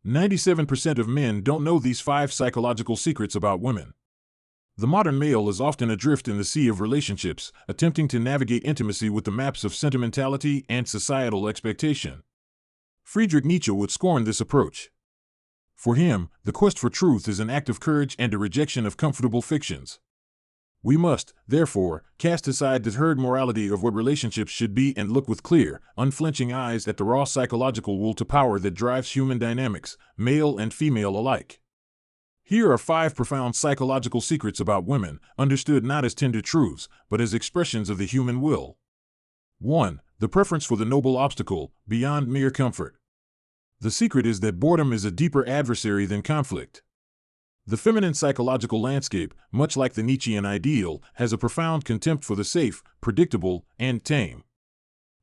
97% of men don't know these 5 psychological secrets about women. The modern male is often adrift in the sea of relationships, attempting to navigate intimacy with the maps of sentimentality and societal expectation. Friedrich Nietzsche would scorn this approach. For him, the quest for truth is an act of courage and a rejection of comfortable fictions. We must, therefore, cast aside the herd morality of what relationships should be and look with clear, unflinching eyes at the raw psychological will to power that drives human dynamics, male and female alike. Here are 5 profound psychological secrets about women, understood not as tender truths, but as expressions of the human will. 1. The preference for the noble obstacle, beyond mere comfort. The secret is that boredom is a deeper adversary than conflict. The feminine psychological landscape, much like the Nietzschean ideal, has a profound contempt for the safe, predictable, and tame.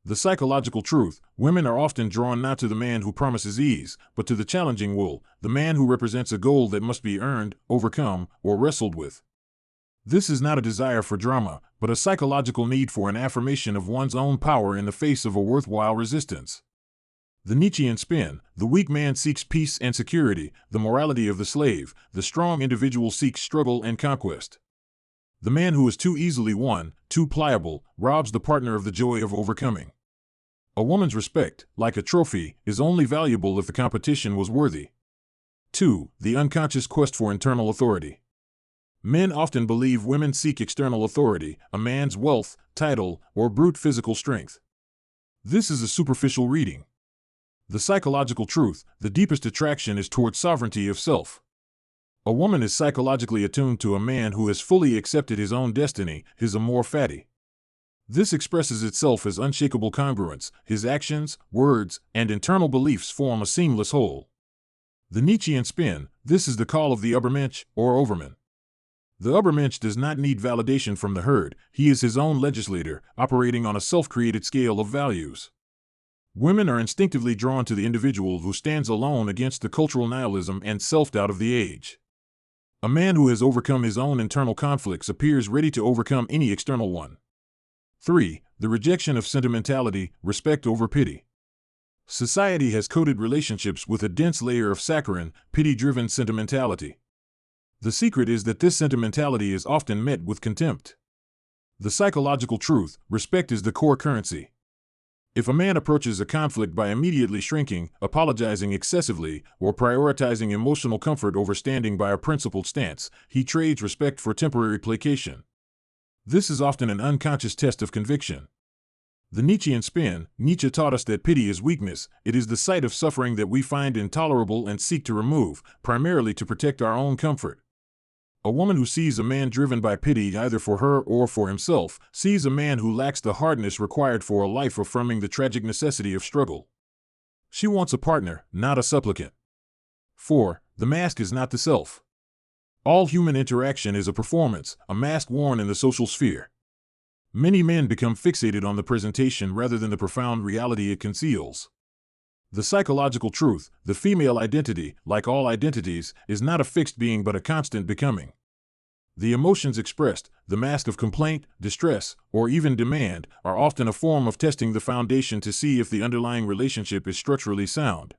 The psychological truth: women are often drawn not to the man who promises ease, but to the challenging will, the man who represents a goal that must be earned, overcome, or wrestled with. This is not a desire for drama, but a psychological need for an affirmation of one's own power in the face of a worthwhile resistance. The Nietzschean spin: the weak man seeks peace and security, the morality of the slave; the strong individual seeks struggle and conquest. The man who is too easily won, too pliable, robs the partner of the joy of overcoming. A woman's respect, like a trophy, is only valuable if the competition was worthy. 2. The unconscious quest for internal authority. Men often believe women seek external authority, a man's wealth, title, or brute physical strength. This is a superficial reading. The psychological truth: the deepest attraction is toward sovereignty of self. A woman is psychologically attuned to a man who has fully accepted his own destiny, his amor fati. This expresses itself as unshakable congruence; his actions, words, and internal beliefs form a seamless whole. The Nietzschean spin: this is the call of the Übermensch, or Overman. The Übermensch does not need validation from the herd; he is his own legislator, operating on a self-created scale of values. Women are instinctively drawn to the individual who stands alone against the cultural nihilism and self-doubt of the age. A man who has overcome his own internal conflicts appears ready to overcome any external one. 3. The rejection of sentimentality, respect over pity. Society has coated relationships with a dense layer of saccharine, pity-driven sentimentality. The secret is that this sentimentality is often met with contempt. The psychological truth: respect is the core currency. If a man approaches a conflict by immediately shrinking, apologizing excessively, or prioritizing emotional comfort over standing by a principled stance, he trades respect for temporary placation. This is often an unconscious test of conviction. The Nietzschean spin: Nietzsche taught us that pity is weakness; it is the sight of suffering that we find intolerable and seek to remove, primarily to protect our own comfort. A woman who sees a man driven by pity either for her or for himself, sees a man who lacks the hardness required for a life, affirming the tragic necessity of struggle. She wants a partner, not a supplicant. 4. The mask is not the self. All human interaction is a performance, a mask worn in the social sphere. Many men become fixated on the presentation rather than the profound reality it conceals. The psychological truth: the female identity, like all identities, is not a fixed being but a constant becoming. The emotions expressed, the mask of complaint, distress, or even demand, are often a form of testing the foundation to see if the underlying relationship is structurally sound.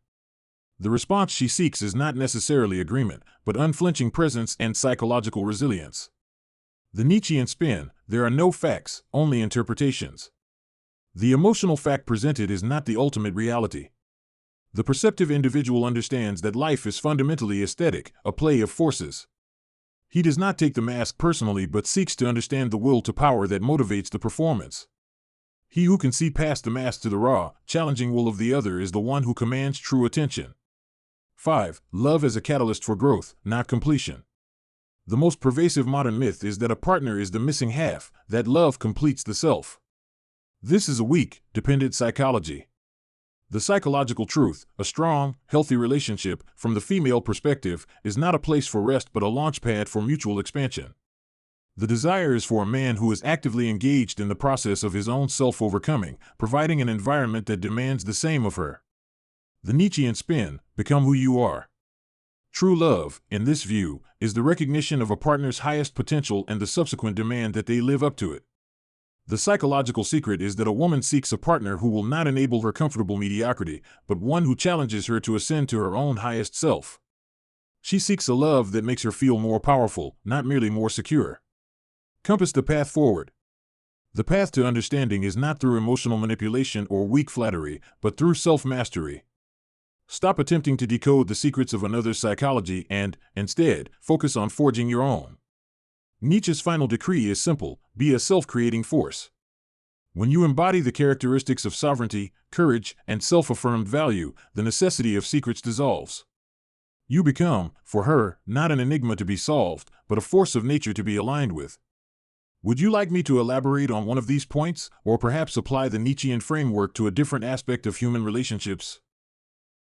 The response she seeks is not necessarily agreement, but unflinching presence and psychological resilience. The Nietzschean spin: there are no facts, only interpretations. The emotional fact presented is not the ultimate reality. The perceptive individual understands that life is fundamentally aesthetic, a play of forces. He does not take the mask personally but seeks to understand the will to power that motivates the performance. He who can see past the mask to the raw, challenging will of the other is the one who commands true attention. 5. Love as a catalyst for growth, not completion. The most pervasive modern myth is that a partner is the missing half, that love completes the self. This is a weak, dependent psychology. The psychological truth: a strong, healthy relationship, from the female perspective, is not a place for rest but a launchpad for mutual expansion. The desire is for a man who is actively engaged in the process of his own self-overcoming, providing an environment that demands the same of her. The Nietzschean spin: become who you are. True love, in this view, is the recognition of a partner's highest potential and the subsequent demand that they live up to it. The psychological secret is that a woman seeks a partner who will not enable her comfortable mediocrity, but one who challenges her to ascend to her own highest self. She seeks a love that makes her feel more powerful, not merely more secure. Compass the path forward. The path to understanding is not through emotional manipulation or weak flattery, but through self-mastery. Stop attempting to decode the secrets of another's psychology and, instead, focus on forging your own. Nietzsche's final decree is simple: be a self-creating force. When you embody the characteristics of sovereignty, courage, and self-affirmed value, the necessity of secrets dissolves. You become, for her, not an enigma to be solved, but a force of nature to be aligned with. Would you like me to elaborate on one of these points, or perhaps apply the Nietzschean framework to a different aspect of human relationships?